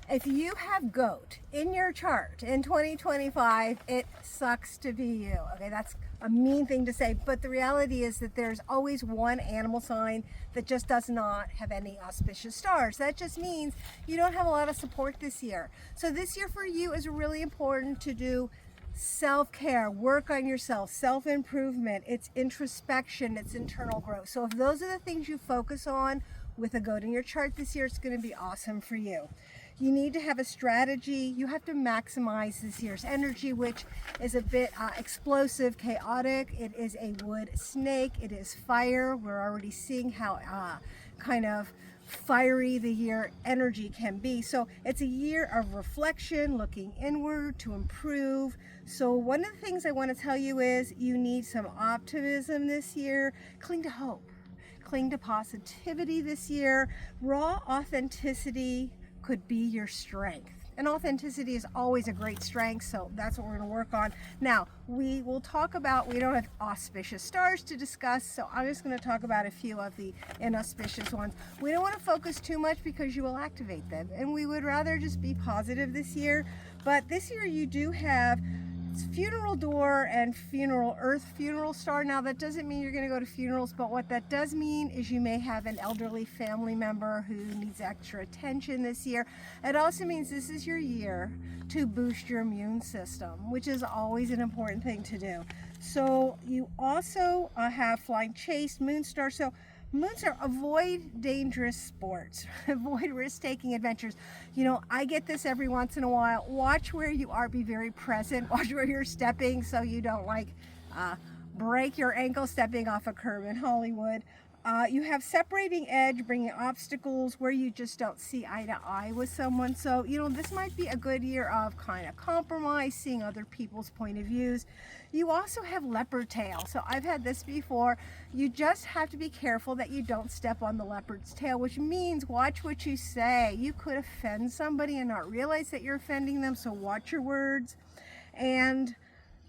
If you have goat in your chart in 2025, it sucks to be you. Okay, that's a mean thing to say, but the reality is that there's always one animal sign that just does not have any auspicious stars. That just means you don't have a lot of support this year. So this year for you is really important to do self-care, work on yourself, self-improvement, it's introspection, it's internal growth. So if those are the things you focus on with a goat in your chart this year, it's going to be awesome for you. You need to have a strategy. You have to maximize this year's energy, which is a bit explosive, chaotic. It is a wood snake. It is fire. We're already seeing how kind of fiery the year energy can be. So it's a year of reflection, looking inward to improve. So one of the things I want to tell you is you need some optimism this year. Cling to hope. Cling to positivity this year. Raw authenticity could be your strength. And authenticity is always a great strength, so that's what we're going to work on. Now, we will talk about, we don't have auspicious stars to discuss, so I'm just going to talk about a few of the inauspicious ones. We don't want to focus too much because you will activate them, and we would rather just be positive this year. But this year you do have funeral door and earth funeral star. Now that doesn't mean you're going to go to funerals, but what that does mean is you may have an elderly family member who needs extra attention this year. It also means this is your year to boost your immune system, which is always an important thing to do. So you also have flying chase, moon star. So moonstar, avoid dangerous sports, avoid risk-taking adventures. You know, I get this every once in a while. Watch where you are, be very present. Watch where you're stepping so you don't like break your ankle stepping off a curb in Hollywood. You have separating edge, bringing obstacles where you just don't see eye to eye with someone. So, you know, this might be a good year of kind of compromise, seeing other people's point of views. You also have leopard tail. So I've had this before. You just have to be careful that you don't step on the leopard's tail, which means watch what you say. You could offend somebody and not realize that you're offending them. So watch your words. And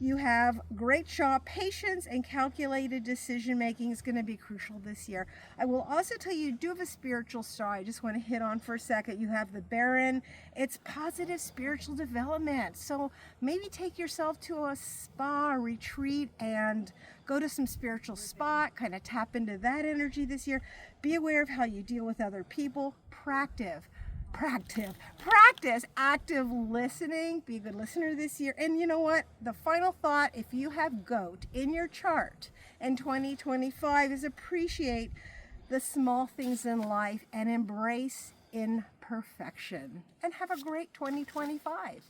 you have great shot. Patience and calculated decision making is going to be crucial this year. I will also tell you do have a spiritual star. I just want to hit on for a second. You have the Baron. It's positive spiritual development. So maybe take yourself to a spa, a retreat, and go to some spiritual spot. Kind of tap into that energy this year. Be aware of how you deal with other people. Practice active listening. Be a good listener this year. And you know what? The final thought, if you have goat in your chart in 2025, is appreciate the small things in life and embrace imperfection. And have a great 2025.